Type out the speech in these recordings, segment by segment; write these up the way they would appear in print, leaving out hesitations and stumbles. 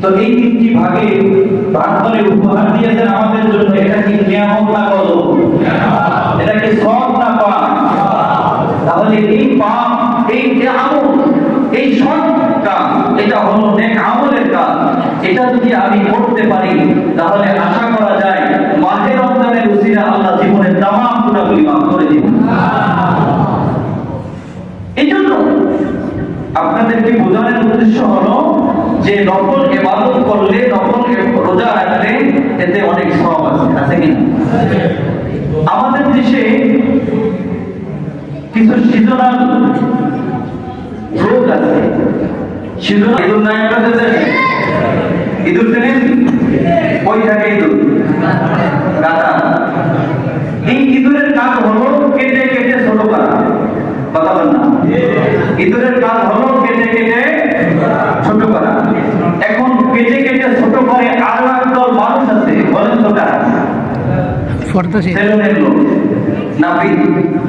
তো এই তিনটি ভাগে ভাগ করে উপহার দিয়েছেন আমাদের জন্য। এটা কি নিয়ামত না গজব? এটা কি সওয়াব না পাপ? তাহলে এই পাপ, এই যে আমল, এই সৎ কাজ, এটা হলো নেক আমলের কাজ। এটা যদি আমি করতে পারি তাহলে আশা করা যায় মাহে রমজানের উসিলা আল্লাহ জীবনের তামাম গুনাহগুলি মাফ করে দিবেন। এইজন্য আপনাদেরকে বোঝানোর উদ্দেশ্য হলো যে নফল ইবাদত করলে, নফল রোজা রাখলে এতে অনেক সওয়াব আছে। আছে কি না? আমাদের দেশে কিছু সিজনাল রোগ আছে। সিজনাল ঈদুল নায়ক আছে, ঈদুল জানেন ওই থাকে ঈদুল গাদা। এই ঈদুলের কাজ হলো কেটে কেটে ছোট করা। কথা বল না, ঈদুলের কাজ হলো কেটে কেটে ছোট করা। এখন কেটে কেটে ছোট করে আরো একদল মানুষ আছে, বলেন তো কারা? সেলুনের লোক, নাপিত,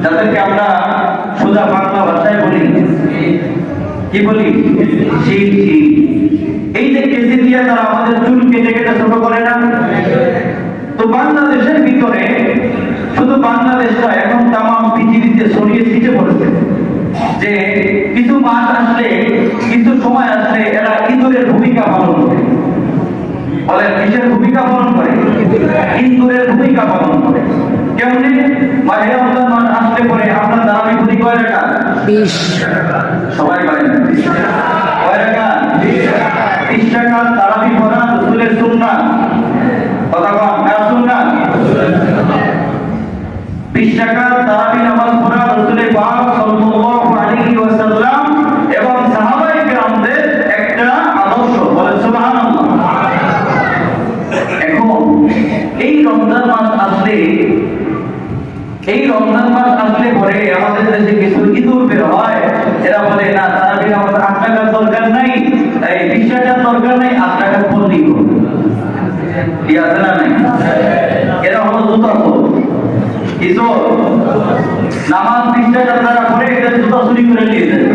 যাদেরকে আমরা সোজা বাংলা ভাষায় বলি কি বলি? এই যে কেটে দিয়ে তারা আমাদের চুল কেটে কেটে ছোট করে না? তো বাংলাদেশের ভিতরে, শুধু বাংলাদেশটা এখন তামাম পৃথিবীতে ছড়িয়ে ছিটে পড়েছে যে কিছু মাস আসলে, কিছু সময় আসলে এরা ইঁদুরের ভূমিকা পালন করে। বলে কিসের ভূমিকা পালন করে? ইঁদুরের ভূমিকা পালন করে। কেমনে? মাহে রমজান মাস আসলে পরে আপনার তারাবি প্রতি কয় রাকাত? 20। সবাই পারে না? কয় রাকাত? 20 রাকাত তারাবি পড়া রাসূলের সুন্নাত। কথা বল, কার সুন্নাত? 20 রাকাত তারাবি নামাজ পড়া রাসূলের পাক সাল্লাল্লাহু আলাইহি ওয়াসাল্লাম এবং সাহাবায়ে কেরামদের একটা আদর্শ। বলে সুবহানাল্লাহ। এখন এই রমজান মাস আসলে, এই রমজান মাস আসলে পরে আমাদের দেশে কিছু ইঁদুর বের হয়। এরা বলে না, তারাবি নামাজ 8 টাকার দরকার নাই, এই 20 টাকার দরকার নাই, 8 টাকার পড়লি করো। কি আছে না নাই? এরা হলো জুতা চোর। কি চোর? নামাজ 20 টাকা তারা করে এটা জুতা চুরি করে নিয়ে যায়।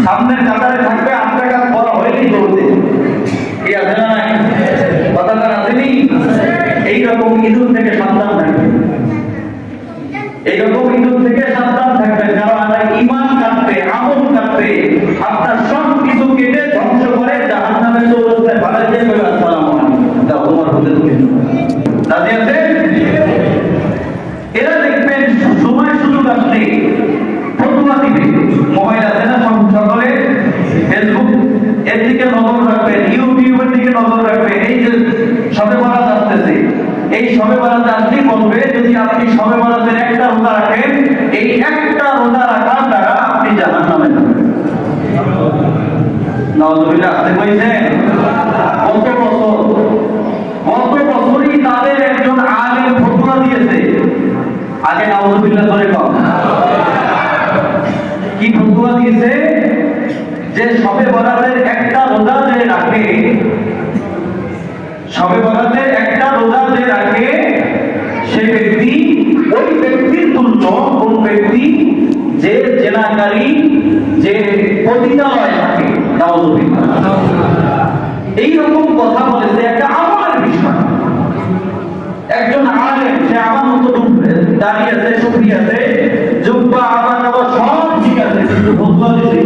সামনের কাতারে থাকবে, 8 টাকা পড়া হইলেই দৌড়তে। কি আছে না নাই? কথাটা আসেনি? এইরকম ইঁদুর থেকে সাবধান থাকবে, এইরকম ইঁদুর থেকে সাবধান থাকবে। কারণ আমরা ঈমান কাটবে, আমল কাটবে, আপনার সব কিছু কেটে ধ্বংস করে জাহান্নামের চৌরাস্তায় ফালাই দিয়ে বলে আসসালামু আলাইকুম। তা তোমার হতে তুমি রাজি আছে? এরা দেখবেন সময় সুযোগ আসলে ফতোয়া দিবে। মোবাইল আছে না সকলে? ফেসবুক এর দিকে নজর রাখবেন, ইউটিউবের দিকে নজর রাখবেন। এই যে শবে বরাত আসতেছে, এই শবে বরাত আসলেই বলবে যদি আপনি শবে বরাতের একটা রোজা রাখেন, এই একটা রোজা রাখার দ্বারা আপনি জাহান্নামে যাবেন। নাউজুবিল্লাহ। আসতে কইছেন কত বছরই তাদের একজন আলেম ফতোয়া দিয়েছে। আগে নাউজুবিল্লাহ ধরে কম কি ফতোয়া দিয়েছে যে শবে বরাতের একটা রোজা যে রাখে, শবে বরাতের একটা রোজা যে রাখে, সে ব্যক্তি ওই ব্যক্তির তুল্য কোন ব্যক্তি যে জেনাকারী, যে পতিতালয় থাকে। নাউজুবিল্লাহ। এইরকম কথা বলেছে একটা আমলের বিষয়। একজন আলেম, সে আমার মতো দাঁড়িয়ে আছে, টুপি আছে, জুব্বা আবার সব ঠিক আছে, কিন্তু ফতোয়া দিয়েছে।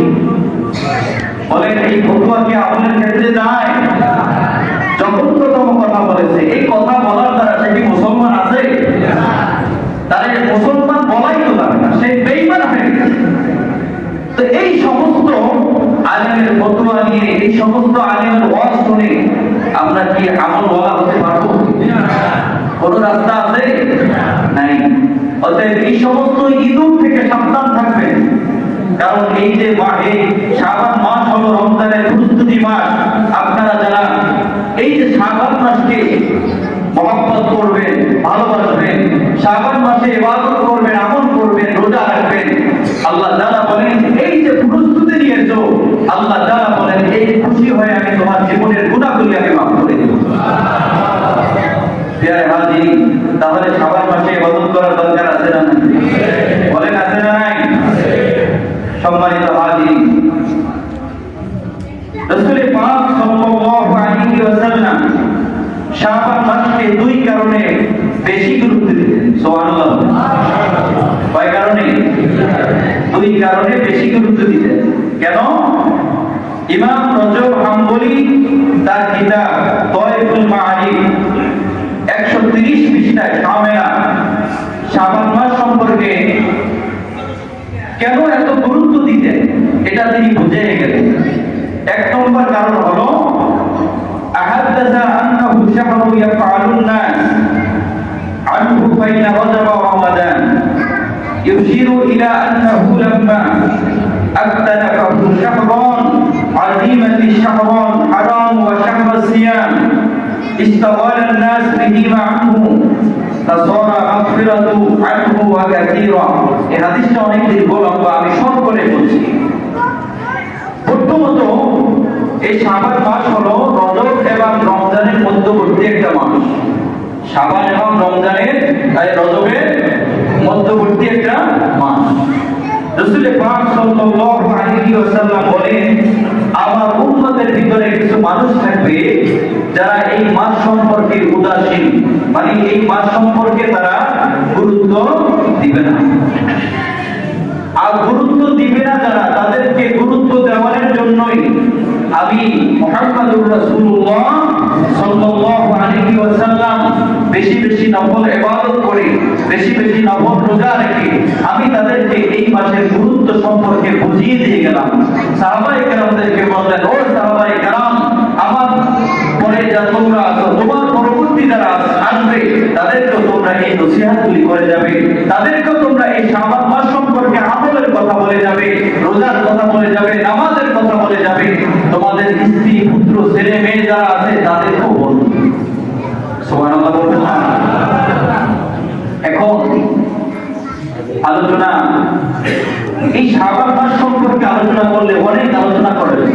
বলেন এই ফতোয়া কি আমলের ক্ষেত্রে যায়? জঘন্যতম কথা বলেছে। এই কথা বলার দ্বারা সে কি মুসলমান আছে? তারে মুসলমান বলাই তো যাবে না, সে বেঈমান হয়ে গেছে। তো এই সমস্ত আলেমের ফতোয়া নিয়ে, এই সমস্ত আলেমের ওয়াজ শুনে আমরা কি আমলওয়ালা হতে পারবো? কোন রাস্তা আছে? নাই। অতএব এই সমস্ত ইঁদুর থেকে সাবধান থাকবেন। কারণ এই যে মাহে শাবান মাস হলো রমজানের প্রস্তুতি মাস। আপনারা যারা এই যে শাবান মাসকে মহব্বত করবেন, ভালোবাসবেন, শাবান মাসে ইবাদত করবেন, আমল করবেন, রোজা রাখবেন, আল্লাহ তাআলা বলেন এই যে প্রস্তুতি নিয়েছো, আল্লাহ তাআলা বলেন এই খুশি হয়ে আমি তোমার জীবনের গুনাহগুলি আমি মাফ করে দেব। তাহলে শাবান মাসে ইবাদত করার দরকার আছে না নাই? বলেন আছে না নাই? সম্মানিত হাজির, রাসূল পাক সাল্লাল্লাহু আলাইহি ওয়াসাল্লাম শাবান মাসকে দুই কারণে বেশি গুরুত্ব দিতেন। সুবহানাল্লাহ। কয় কারণে? দুই কারণে বেশি গুরুত্ব দিতেন। কেন? ইমাম রজব হাম্বলি তার কিতাব তায়ফুল মাআরিফ 130 পৃষ্ঠায় শামেলা শাবান মাস সম্পর্কে কেন এত গুরুত্ব দিতেন এটা তিনি বুঝিয়ে গেলেন। এক নম্বর কারণ হলো আহাদাসা আন্নাহু শাহরু ইয়াফআলুন নাস আনহু বাইনা রজব ওয়া রমাদান ইউশিরু ইলা আন্নাহু লাম্মা আক্তালাফাহু শাহরান আযীমাতি শাহরান হারাম ওয়া শাহরু সিয়াম استغال الناس بهما عنه فصار مغفرة عنه وكثيرا। এই হাদিসটা অনেক দীর্ঘ লম্বা, আমি শর্ট করে বলছি। প্রথমত এই শাবান মাস হলো রজব এবং রমজানের মধ্যবর্তী একটা মাস। শাবান এবং রজবের মধ্যবর্তী একটা মাস। রাসূল পাক সাল্লাল্লাহু আলাইহি ওয়াসাল্লাম বলেন, আমার উম্মতের ভিতরে কিছু মানুষ থাকবে যারা এই মাস সম্পর্কে উদাসীন, মানে এই মাস সম্পর্কে তারা গুরুত্ব দিবে না। আর গুরুত্ব দিবে না যারা, তাদেরকে গুরুত্ব দেওয়ার জন্যই আমি মুহাম্মদুর রাসূলুল্লাহ সাল্লাল্লাহু আলাইহি ওয়াসাল্লাম বেশি বেশি নফল ইবাদত করে, বেশি বেশি নফল রোজা রেখে আমি তাদেরকে এই মাসের গুরুত্ব সম্পর্কে বুঝিয়ে দিয়ে গেলাম। সাহাবায়ে কেরামদেরকে বললেন, ও সাহাবায়ে কেরাম, আমার পরে যা তোমরা আছো, তোমার পরবর্তী যারা আসবে তাদেরকে তোমরা এই নসিহতগুলি করে যাবে, তাদেরকে তোমরা এই শাবান মাস সম্পর্কে আমলের কথা বলে যাবে, রোজার কথা বলে যাবে, নামাজের কথা বলে যাবে, তোমাদের স্ত্রী পুত্র ছেলে মেয়ে যারা আছে তাদেরকেও বলবে। সুবহানাল্লাহ বলবেন না? এখন আলোচনা এই শাবান মাস সম্পর্কে আলোচনা করলে অনেক আলোচনা করা যায়।